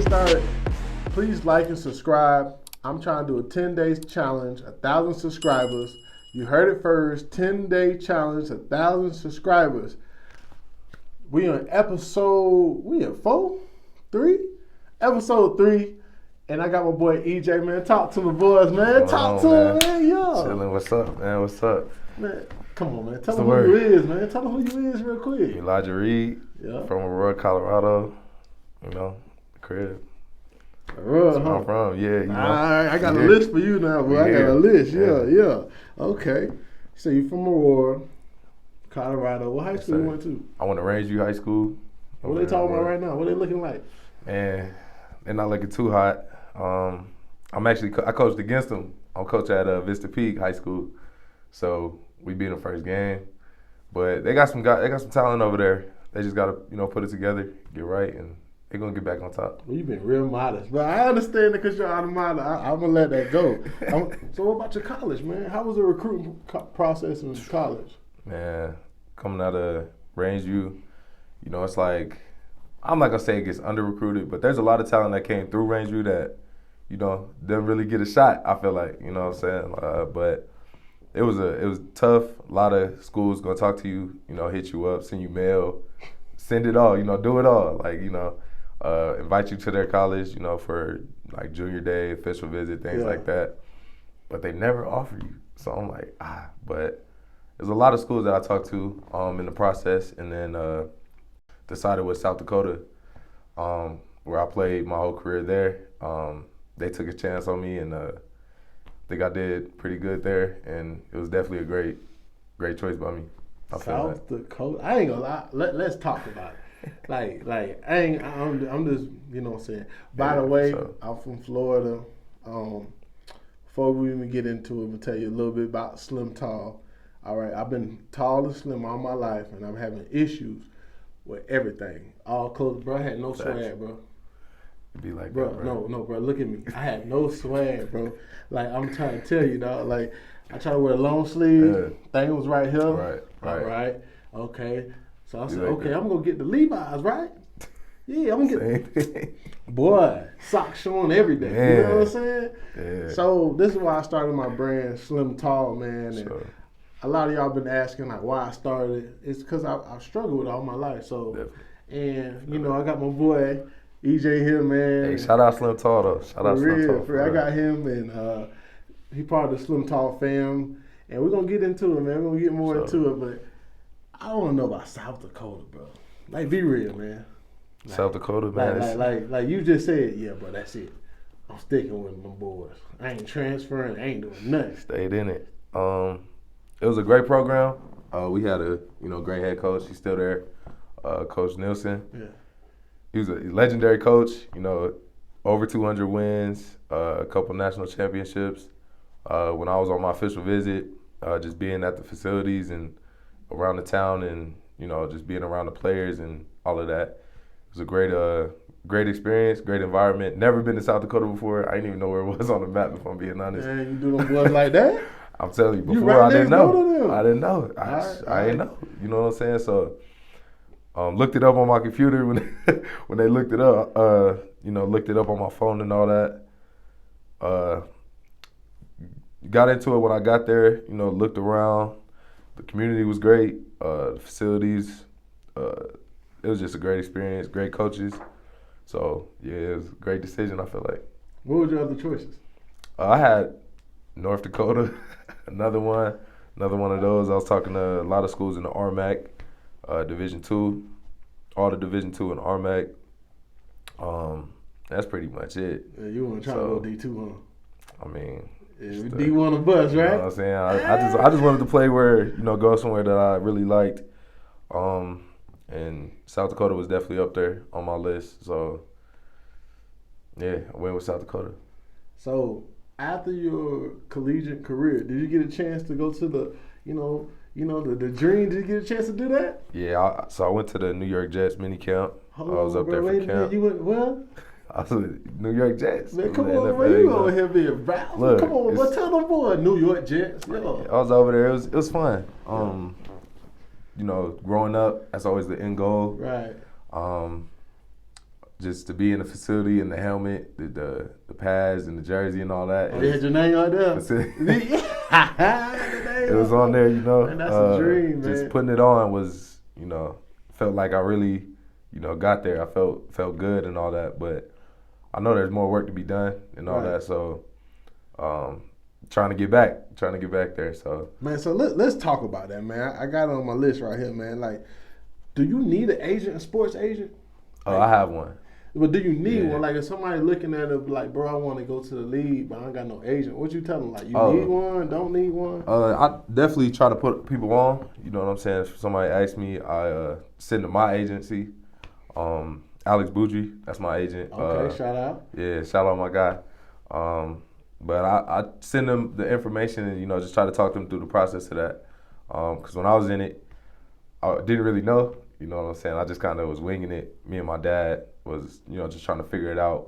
started, please like and subscribe. I'm trying to do a 10-day challenge, 1,000 subscribers. You heard it first, 10-day challenge, 1,000 subscribers. We on episode, we in 4? 3? Episode 3. And I got my boy EJ, man. Talk to the boys, man. Talk to them, man. Yo. Chilling. What's up, man? What's up? Man, come on, man. Tell them who you is, man. Tell them who you is real quick. Elijah Reed, from Aurora, Colorado. You know, the crib. Aurora, That's where I'm from. Yeah, you know. I got a list for you now, boy. I got a list. Yeah. Okay. So you from Aurora, Colorado. What high school you went to? I went to Rangeview High School. What are they talking about right now? What are they looking like? Man, they're not looking too hot. I coached against them. I'm coach at Vista Peak High School, so we beat them first game. But they got some talent over there. They just gotta put it together, get right, and they're gonna get back on top. Well, you've been real modest, but I understand it because you're out of mind. I'm gonna let that go. So what about your college, man? How was the recruiting process in college? Man, coming out of Rangeview, it's like, I'm not gonna say it gets under recruited, but there's a lot of talent that came through Rangeview that, didn't really get a shot. I feel like, you know what I'm saying? But it was tough. A lot of schools gonna talk to you, hit you up, send you mail, send it all, do it all. Like, invite you to their college, for like junior day, official visit, things like that. But they never offer you. So I'm like, but there's a lot of schools that I talked to in the process, and then decided with South Dakota, where I played my whole career there. They took a chance on me, and I think I did pretty good there, and it was definitely a great choice by me. South Dakota, I ain't gonna lie. Let's talk about it. I'm just, you know what I'm saying. By the way, I'm from Florida. Before we even get into it, I'm gonna tell you a little bit about SlimTall. All right, I've been tall and slim all my life, and I'm having issues with everything. All clothes, bro. I had no swag, bro. You be like, bro, no, bro. Look at me. I had no swag, bro. Like, I'm trying to tell you, dog. Like, I tried to wear a long sleeve. Thing was right here. Right. All right. Okay. So I said, okay, I'm gonna get the Levi's, right? Yeah, I'm gonna get. Boy, socks showing every day. Man. You know what I'm saying? Yeah. So this is why I started my brand, SlimTall, man. And a lot of y'all been asking like why I started it. It's because I struggled with it all my life. So, and I got my boy EJ here, man. Hey, shout out SlimTall though. Shout out SlimTall. For real. I got him, and he part of the SlimTall fam, and we're gonna get into it, man. We're gonna get more into it, but I don't know about South Dakota, bro. Like, be real, man. Like, South Dakota, man. Like you just said, yeah, bro. That's it. I'm sticking with my boys. I ain't transferring. I ain't doing nothing. Stayed in it. It was a great program. We had a great head coach. He's still there, Coach Nielsen. Yeah. He was a legendary coach. Over 200 wins, a couple national championships. When I was on my official visit, just being at the facilities and around the town, and just being around the players and all of that, it was a great experience, great environment. Never been to South Dakota before. I didn't even know where it was on the map, if I'm being honest. Man, you do them boys like that? I'm telling you, before I didn't know. I didn't know. I didn't know. You know what I'm saying? So, looked it up on my computer when they looked it up. Looked it up on my phone and all that. Got into it when I got there. Looked around. The community was great. The facilities. It was just a great experience. Great coaches. So yeah, it was a great decision. I feel like. What were your other choices? I had North Dakota. Another one of those. I was talking to a lot of schools in the RMAC, Division II, all the Division II and RMAC. That's pretty much it. Yeah, you want to try to go D2, huh? I mean, D1 a bus, right? You know what I'm saying? I just wanted to play where, go somewhere that I really liked. And South Dakota was definitely up there on my list. So, yeah, I went with South Dakota. So, after your collegiate career, did you get a chance to go to the, the dream? Did you get a chance to do that? Yeah, so I went to the New York Jets minicamp. I was up there for camp. You went, well? I was with New York Jets. Man, come on, man, you over here being proud. Look, come on, but tell them boy, New York Jets. Yo. I was over there. It was fun. Growing up, that's always the end goal. Right. just to be in the facility and the helmet, the pads and the jersey and all that. Oh, you had your name out there? It was on there, you know. Man, that's a dream, man. Just putting it on was, you know, felt like I really, you know, got there. I felt good and all that, but I know there's more work to be done and all that. So, trying to get back there. So, man, so let's talk about that, man. I got it on my list right here, man. Like, do you need an agent, a sports agent? I have one. But do you need one? Like, if somebody looking at it, like, bro, I want to go to the league, but I ain't got no agent. What you tell them? Like, you need one? Don't need one? I definitely try to put people on. You know what I'm saying? If somebody asks me, I send to my agency. Alex Boudry, that's my agent. Okay, shout out. Yeah, shout out my guy. But I send them the information and, you know, just try to talk them through the process of that. Because when I was in it, I didn't really know. You know what I'm saying? I just kind of was winging it. Me and my dad was, you know, just trying to figure it out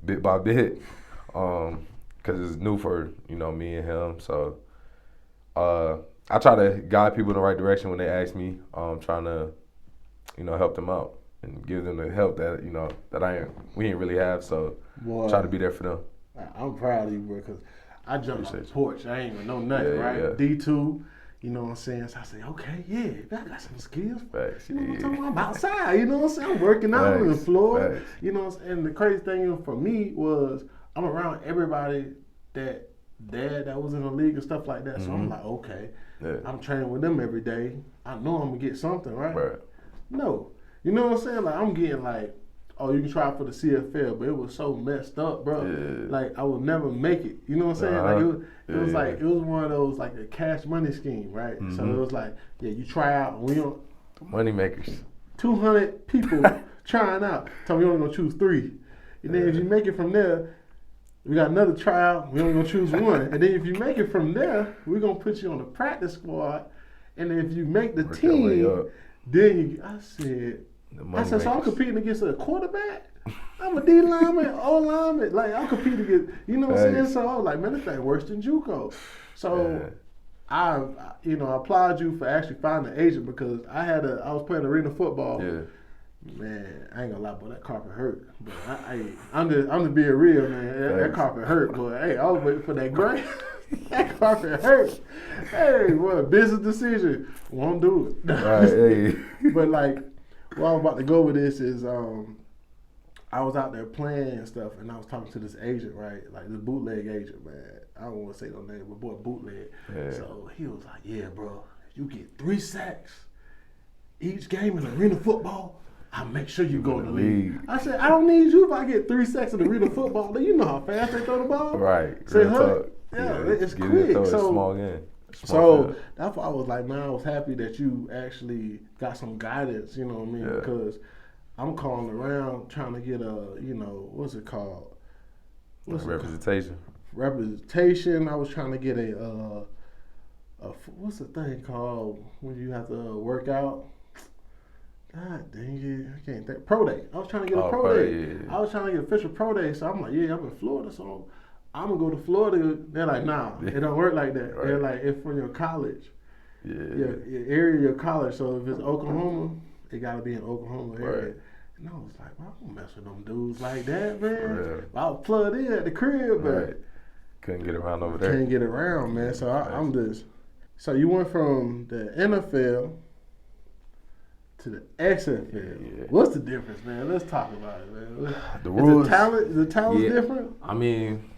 bit by bit. Because it's new for, you know, me and him. So I try to guide people in the right direction when they ask me. Trying to, you know, help them out and give them the help that, you know, that we ain't really have. So try to be there for them. I'm proud of you, bro, because I jumped on the porch. I ain't even know nothing, right? Yeah. D2. You know what I'm saying? So I say, okay, yeah, I got some skills. Facts, you know what I'm talking about? I'm outside, you know what I'm saying? I'm working out on the floor. Facts. You know what I'm saying? And the crazy thing for me was I'm around everybody that was in the league and stuff like that. Mm-hmm. So I'm like, okay, I'm training with them every day. I know I'm going to get something, right? No. You know what I'm saying? Like, I'm getting like, oh, you can try for the CFL, but it was so messed up, bro. Yeah. Like, I would never make it. You know what I'm saying? Like, it was one of those, like, a cash money scheme, right? Mm-hmm. So it was like, yeah, you try out, and we don't. Money makers. 200 people trying out. Tell me you're only going to choose 3. And then if you make it from there, we got another tryout, we only going to choose 1. And then if you make it from there, we're going to put you on the practice squad. And then if you make the team, then I said, so I'm competing against a quarterback? I'm a D lineman, O lineman. Like, I'm competing against, you know what I'm saying? So I was like, man, this thing worse than JUCO. So I applaud you for actually finding an agent because I was playing arena football. Yeah. Man, I ain't gonna lie, boy, that carpet hurt. But I'm just being real, man. That carpet hurt, boy. Hey, I was waiting for that grass. That carpet hurt. Hey, what business decision? Won't do it. Right, But like, where I'm about to go with this is I was out there playing and stuff, and I was talking to this agent, right? Like this bootleg agent, man. I don't want to say no name, but boy, bootleg. Yeah. So he was like, yeah, bro, you get 3 sacks each game in arena football, I'll make sure you go in the league. I said, I don't need you if I get 3 sacks in arena football. You know how fast they throw the ball. Right. Say, it's quick. Small game. So that's why I was like, man, I was happy that you actually got some guidance, you know what I mean? Because I'm calling around trying to get what's it called? Representation. Representation. I was trying to get what's the thing called when you have to work out? God dang it, I can't think. Pro day. I was trying to get a pro day. Yeah. I was trying to get official pro day. So I'm like, yeah, I'm in Florida, so I'm gonna go to Florida. They're like, nah, it don't work like that. Right. They're like, it's from your college. Yeah. Your area of your college. So if it's Oklahoma, it gotta be in Oklahoma area. Right. And I was like, well, I don't mess with them dudes like that, man. I was plugged in at the crib, but couldn't get around over there. Can't get around, man. So I'm just. So you went from the NFL to the XFL. Yeah. What's the difference, man? Let's talk about it, man. The rules. The talent different? I mean,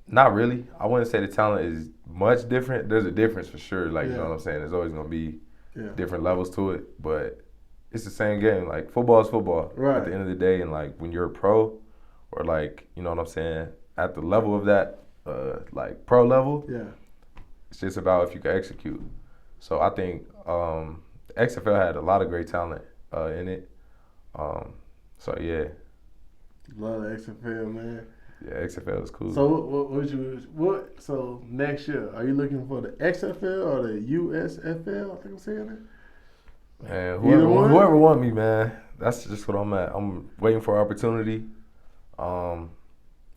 not really. I wouldn't say the talent is much different. There's a difference for sure. Like, you know what I'm saying? There's always going to be different levels to it. But it's the same game. Like, football is football at the end of the day. And, like, when you're a pro or, like, you know what I'm saying, at the level of that, like, pro level, it's just about if you can execute. So I think the XFL had a lot of great talent in it. So, yeah. Love the XFL, man. Yeah, XFL is cool. So so next year, are you looking for the XFL or the USFL? I think I'm saying that. Man, whoever want me, man, that's just what I'm at. I'm waiting for an opportunity. I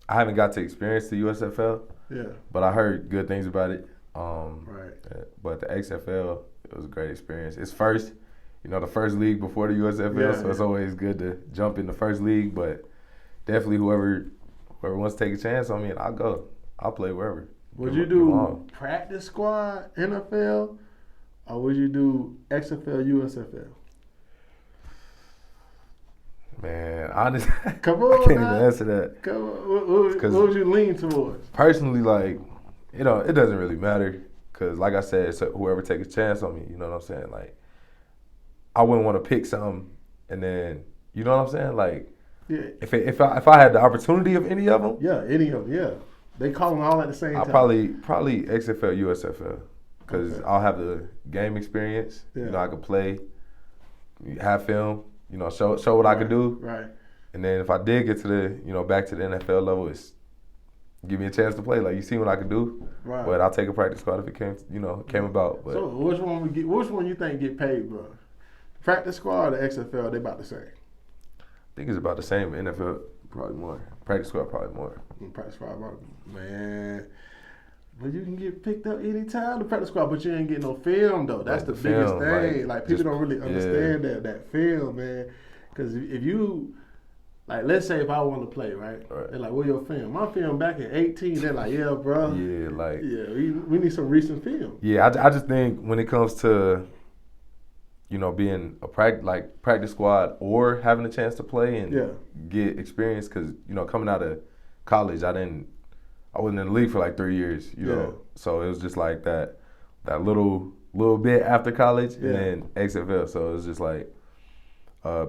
haven't got to experience the USFL. Yeah. But I heard good things about it. But the XFL, it was a great experience. It's first the first league before the USFL, so it's always good to jump in the first league. But definitely whoever wants to take a chance on me, I'll go. I'll play wherever. Would you do practice squad NFL, or would you do XFL USFL? Man, honestly, Come on, I can't even answer that. Come on, what would you lean towards? Personally, like, it doesn't really matter, because like I said, so whoever takes a chance on me, you know what I'm saying? Like, I wouldn't want to pick something and then, you know what I'm saying? Like, if I had the opportunity of any of them, any of them, they call them all at the same time. I'll probably XFL USFL, because I'll have the game experience. I could play, have film. Show what I could do. Right. And then if I did get to the, back to the NFL level, it's give me a chance to play. Like, you see what I can do. Right. But I'll take a practice squad if it came about. But. So which one you think get paid, bro? Practice squad or XFL, they about the same? I think it's about the same. NFL probably more. Practice squad probably more. Practice squad, man. But you can get picked up anytime to practice squad, but you ain't getting no film though. That's the biggest thing. Like people don't really understand that film, man. Because if you, like, let's say if I want to play, right? They're like, "Where's your film?" My film back at 18. They're like, "Yeah, bro. We need some recent film." Yeah, I just think when it comes to, being a practice squad or having a chance to play and get experience, because coming out of college, I wasn't in the league for like 3 years, you know. So it was just like that little bit after college and then XFL. So it was just like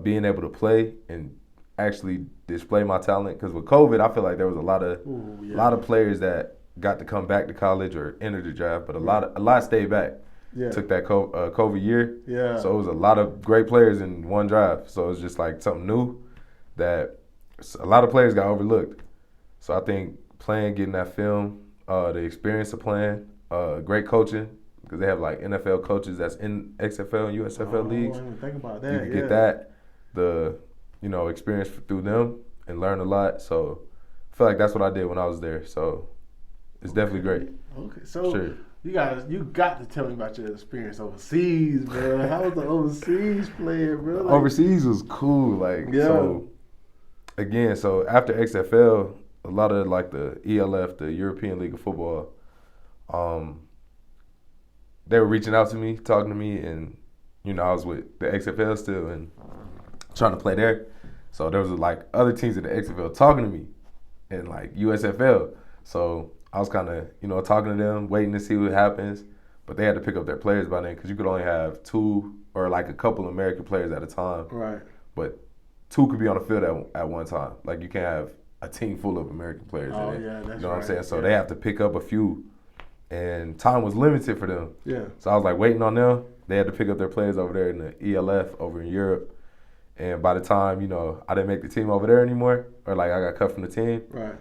being able to play and actually display my talent. Because with COVID, I feel like there was a lot of players that got to come back to college or enter the draft, but a lot stayed back. Yeah. Took that COVID year. Yeah. So it was a lot of great players in one draft. So it was just like something new that a lot of players got overlooked. So I think playing, getting that film, the experience of playing, great coaching, because they have like NFL coaches that's in XFL and USFL leagues. I didn't think about that. You can get that, the experience through them and learn a lot. So I feel like that's what I did when I was there. So it's definitely great. Okay, so you got to tell me about your experience overseas, bro. How was the overseas playing, bro? Like, overseas was cool, so again, so after XFL. A lot of like the ELF, the European League of Football, they were reaching out to me, talking to me, and I was with the XFL still and trying to play there. So there was like other teams in the XFL talking to me, and like USFL. So I was kind of talking to them, waiting to see what happens. But they had to pick up their players by then, because you could only have 2 or like a couple American players at a time. Right. But 2 could be on the field at one time. Like you can't have a team full of American players in it. Yeah, that's what I'm saying? So they have to pick up a few, and time was limited for them. Yeah. So I was like waiting on them. They had to pick up their players over there in the ELF over in Europe, and by the time I didn't make the team over there anymore, or like I got cut from the team. Right.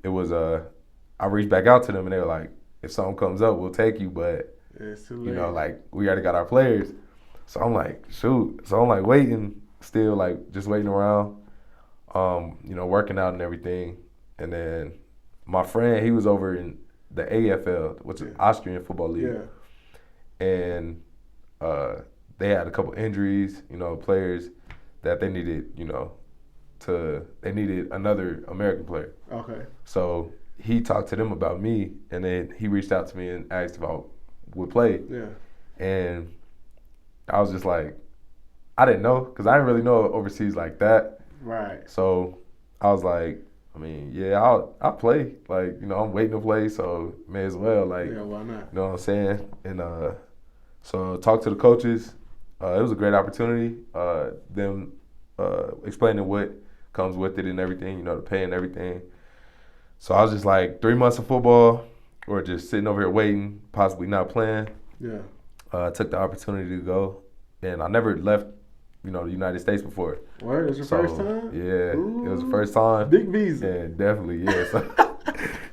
It was I reached back out to them and they were like, "If something comes up, we'll take you, but it's too late. Like we already got our players." So I'm like, shoot. So I'm like waiting, still like just waiting around. Working out and everything. And then my friend, he was over in the AFL, which is Austrian Football League. Yeah. And they had a couple injuries, players that they needed, they needed another American player. Okay. So he talked to them about me, and then he reached out to me and asked if I would play. Yeah. And I was just like, I didn't know, because I didn't really know overseas like that. Right. So I was like, I'll play. Like, I'm waiting to play, so may as well. Like, why not? You know what I'm saying? And so talked to the coaches. It was a great opportunity. Them explaining what comes with it and everything, the pay and everything. So I was just like 3 months of football, or just sitting over here waiting, possibly not playing. Yeah. Took the opportunity to go, and I never left the United States before. Word, it was your first time? Yeah, Ooh, it was the first time. Big visa. And definitely, yeah. So,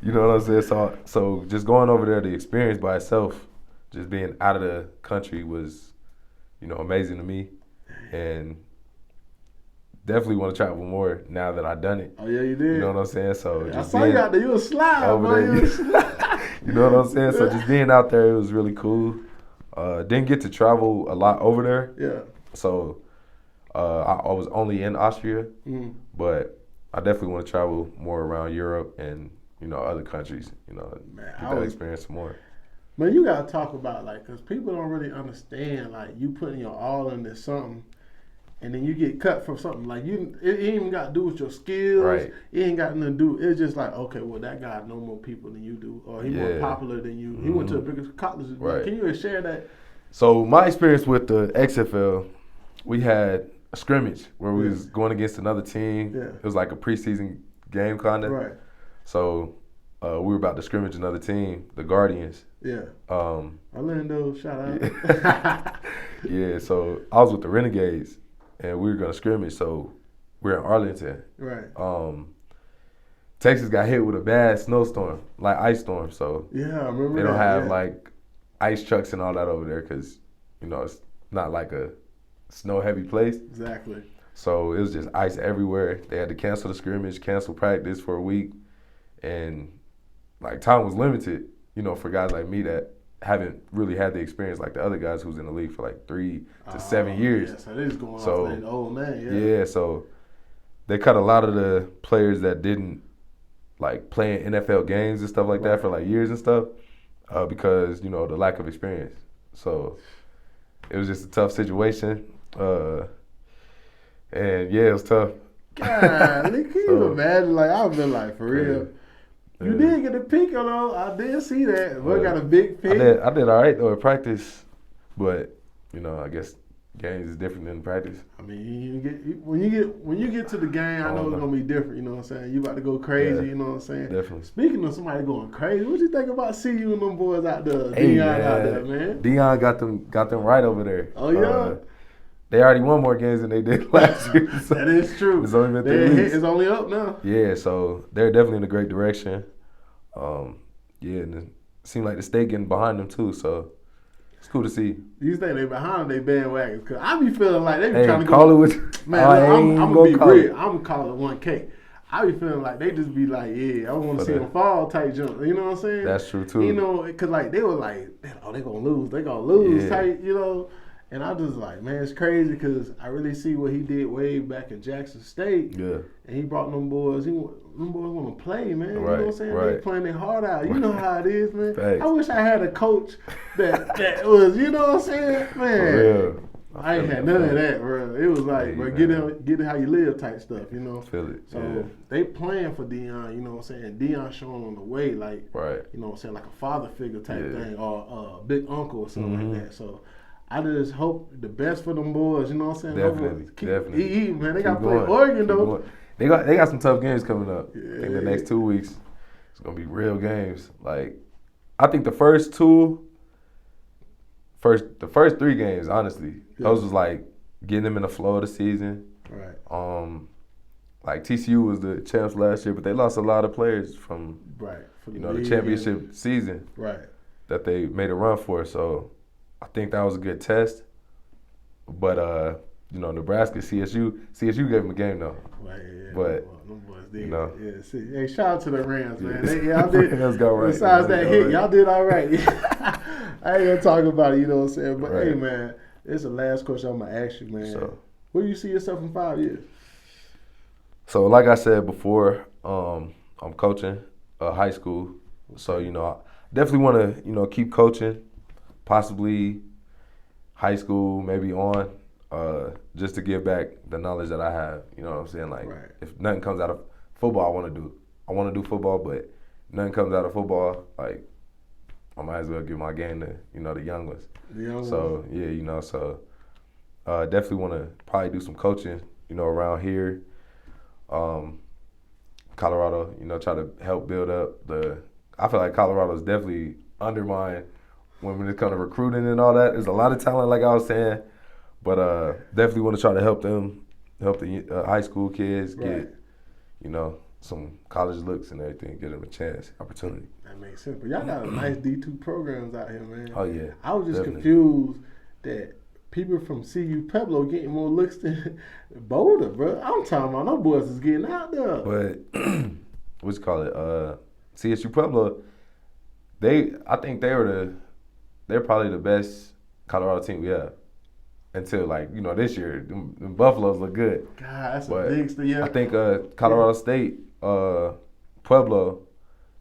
you know what I'm saying? So just going over there, the experience by itself, just being out of the country was, amazing to me. And definitely want to travel more now that I've done it. Oh, yeah, you did? You know what I'm saying? So I saw you out there. You was slide, over there. You know what I'm saying? So just being out there, it was really cool. Didn't get to travel a lot over there. Yeah. So I was only in Austria, but I definitely want to travel more around Europe and, you know, other countries, you know, get that experience more. Man, you got to talk about, like, because people don't really understand, like, you putting your all into something, and then you get cut from something. Like, it ain't even got to do with your skills. Right. It ain't got nothing to do. It's just like, okay, well, that guy know more people than you do, or he more popular than you. He went to the biggest colleges. Right. Can you share that? So my experience with the XFL, we had a scrimmage where we was going against another team. Yeah. It was like a preseason game kind of. Right. So we were about to scrimmage another team, the Guardians. Yeah. Orlando, shout out. Yeah, so I was with the Renegades, and we were going to scrimmage, so we're in Arlington. Right. Texas got hit with a bad snowstorm, like ice storm, so yeah, I remember they don't have like ice trucks and all that over there because, you know, it's not like a snow-heavy place. Exactly. So it was just ice everywhere. They had to cancel the scrimmage, cancel practice for a week, and like time was limited, you know, for guys like me that haven't really had the experience like the other guys who's in the league for like 3 to 7 years. Yeah, so they just going off like the old man. Yeah, so they cut a lot of the players that didn't like play in NFL games and stuff like that for like years and stuff because, you know, the lack of experience. So it was just a tough situation. And yeah, it was tough. God, can you imagine? Like, I've been like, for real. Yeah. You did get a peek, though. I did see that. We got a big pick. I did all right, though, at practice. But, you know, I guess games is different than practice. I mean, when you get to the game, I know it's going to be different, you know what I'm saying? You about to go crazy, you know what I'm saying? Definitely. Speaking of somebody going crazy, what you think about CU and them boys out there? Deion out there, man. Deion got them right over there. Oh, yeah? They already won more games than they did last year. So that is true. It's only been 3 weeks. It's only up now. Yeah, so they're definitely in a great direction. And it seemed like the state getting behind them too, so it's cool to see. You think they behind they bandwagons? Because I be feeling like they be trying to call it with. Man, I'm gonna be real. I'm gonna call it 1K. I be feeling like they just be like, yeah, I want to see them fall type jump. You know what I'm saying? That's true too. You know, because like they were like, oh, they gonna lose type. You know. And I just like, man, it's crazy because I really see what he did way back in Jackson State. Yeah. And he brought them boys. Them boys want to play, man. Right, you know what I'm saying? They playing their heart out. You know how it is, man. Thanks. I wish I had a coach that was, you know what I'm saying, man. For real. I ain't had none of that, bro. It was like, bro, get it how you live type stuff, you know. Feel it. So they playing for Deion, you know what I'm saying. Deion showing on the way, like, you know what I'm saying, like a father figure type thing, or a big uncle or something like that. So I just hope the best for them boys, you know what I'm saying? Definitely. Man, they got to play Oregon, though. They got some tough games coming up. Yeah. I think the next 2 weeks, it's going to be real games. Like, I think the first 3 games, honestly, those was like getting them in the flow of the season. Right. Like TCU was the champs last year, but they lost a lot of players from the championship season. Right. That they made a run for. So I think that was a good test, but Nebraska, CSU gave them a game though. Right, yeah. But them boys did. You know, hey, shout out to the Rams, man. Y'all did. Let's go right. Besides that hit, y'all did all right. I ain't gonna talk about it, you know what I'm saying? But hey, man, it's the last question I'm gonna ask you, man. So, where do you see yourself in 5 years? So, like I said before, I'm coaching high school, so I definitely want to keep coaching. Possibly high school, maybe on, just to give back the knowledge that I have. You know what I'm saying? Like, if nothing comes out of football, I want to do football, but nothing comes out of football, like, I might as well give my game to, the young ones. So, definitely want to probably do some coaching, around here. Colorado, try to help build up I feel like Colorado's definitely undermined when it comes to recruiting and all that. There's a lot of talent, like I was saying, but definitely want to try to help the high school kids get, some college looks and everything, get them a chance, opportunity. That makes sense. But y'all got a nice D2 programs out here, man. Oh, yeah. I was just confused that people from CU Pueblo getting more looks than Boulder, bro. I'm talking about them boys is getting out there. But, what's it called? CSU Pueblo, I think they're probably the best Colorado team we have. until like, you know, this year, them Buffaloes look good. God, that's a big thing. Yeah. I think Colorado State, Pueblo,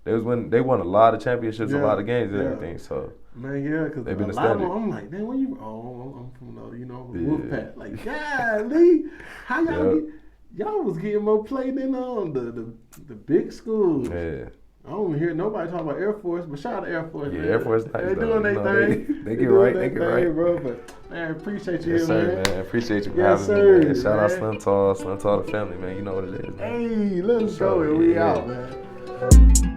they won a lot of championships, a lot of games and everything. So man, yeah, because they've been a lot of them, I'm like, man, when you? I'm from the, you know, Wolfpack. Like, golly, how y'all was getting more play than the big schools. Yeah. I don't even hear nobody talk about Air Force, but shout out to Air Force. Yeah, man. Air Force nice. They're doing their thing. They get right. They get right, bro. But man, appreciate you, yes, here, man. Appreciate you for yes, having me, man. sir, Shout out SlimTall the family, man. You know what it is, man. Hey, let's go. We out, man.